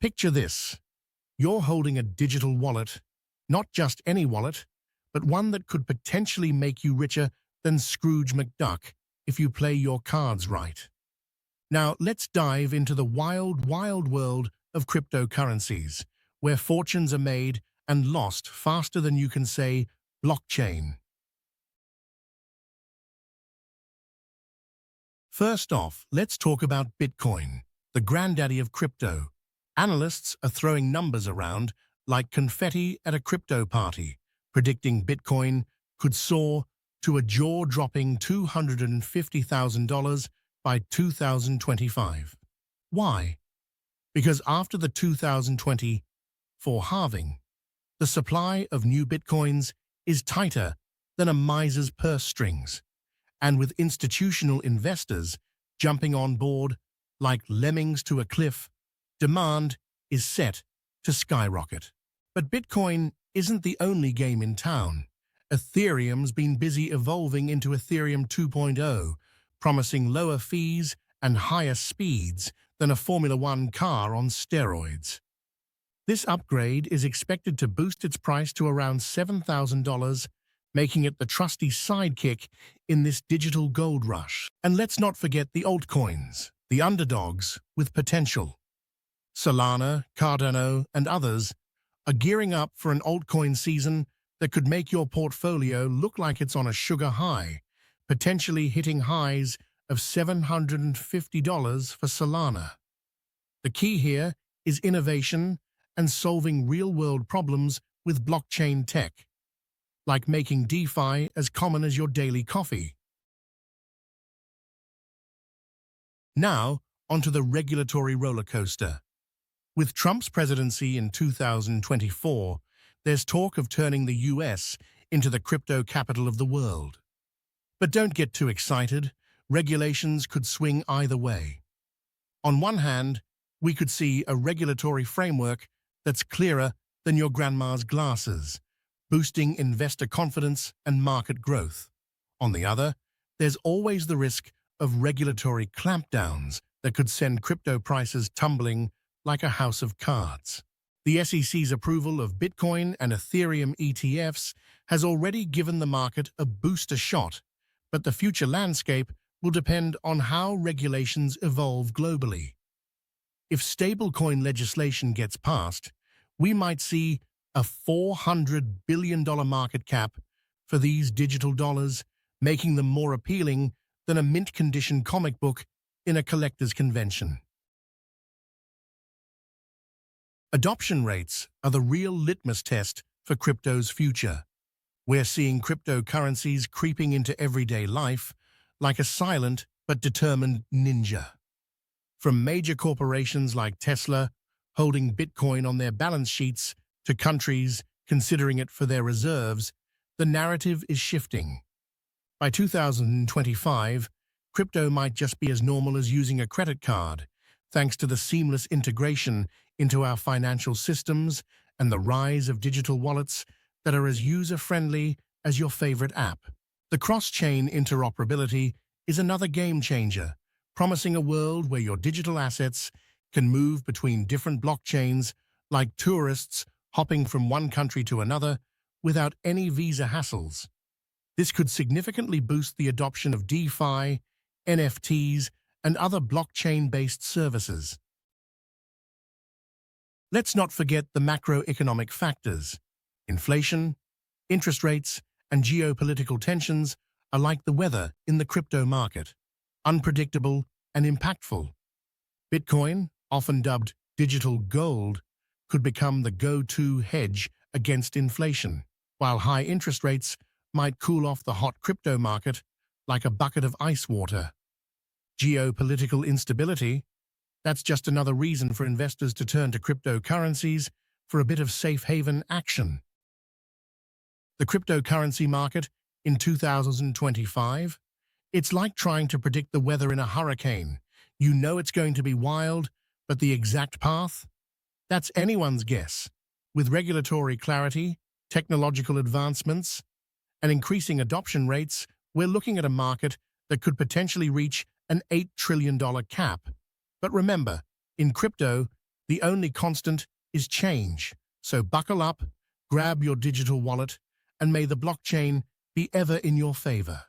Picture this. You're holding a digital wallet, not just any wallet, but one that could potentially make you richer than Scrooge McDuck if you play your cards right. Now, let's dive into the wild, wild world of cryptocurrencies, where fortunes are made and lost faster than you can say blockchain. First off, let's talk about Bitcoin, the granddaddy of crypto. Analysts are throwing numbers around like confetti at a crypto party, predicting Bitcoin could soar to a jaw-dropping $250,000 by 2025. Why? Because after the 2024 halving, the supply of new Bitcoins is tighter than a miser's purse strings, and with institutional investors jumping on board like lemmings to a cliff, demand is set to skyrocket. But Bitcoin isn't the only game in town. Ethereum's been busy evolving into Ethereum 2.0, promising lower fees and higher speeds than a Formula One car on steroids. This upgrade is expected to boost its price to around $7,000, making it the trusty sidekick in this digital gold rush. And let's not forget the altcoins, the underdogs with potential. Solana, Cardano, and others are gearing up for an altcoin season that could make your portfolio look like it's on a sugar high, potentially hitting highs of $750 for Solana. The key here is innovation and solving real-world problems with blockchain tech, like making DeFi as common as your daily coffee. Now, onto the regulatory roller coaster. With Trump's presidency in 2024, there's talk of turning the US into the crypto capital of the world. But don't get too excited. Regulations could swing either way. On one hand, we could see a regulatory framework that's clearer than your grandma's glasses, boosting investor confidence and market growth. On the other, there's always the risk of regulatory clampdowns that could send crypto prices tumbling like a house of cards. The SEC's approval of Bitcoin and Ethereum ETFs has already given the market a booster shot, but the future landscape will depend on how regulations evolve globally. If stablecoin legislation gets passed, we might see a $400 billion market cap for these digital dollars, making them more appealing than a mint-condition comic book in a collector's convention. Adoption rates are the real litmus test for crypto's future. We're seeing cryptocurrencies creeping into everyday life like a silent but determined ninja. From major corporations like Tesla holding Bitcoin on their balance sheets to countries considering it for their reserves, the narrative is shifting. By 2025, crypto might just be as normal as using a credit card, thanks to the seamless integration into our financial systems and the rise of digital wallets that are as user-friendly as your favorite app. The cross-chain interoperability is another game-changer, promising a world where your digital assets can move between different blockchains like tourists hopping from one country to another without any visa hassles. This could significantly boost the adoption of DeFi, NFTs, and other blockchain-based services. Let's not forget the macroeconomic factors. Inflation, interest rates, and geopolitical tensions are like the weather in the crypto market, unpredictable and impactful. Bitcoin, often dubbed digital gold, could become the go-to hedge against inflation, while high interest rates might cool off the hot crypto market like a bucket of ice water. Geopolitical instability, that's just another reason for investors to turn to cryptocurrencies for a bit of safe haven action. The cryptocurrency market in 2025, it's like trying to predict the weather in a hurricane. You know it's going to be wild, but the exact path? That's anyone's guess. With regulatory clarity, technological advancements, and increasing adoption rates, we're looking at a market that could potentially reach an $8 trillion cap. But remember, in crypto, The only constant is change, so buckle up, grab your digital wallet, and may the blockchain be ever in your favor.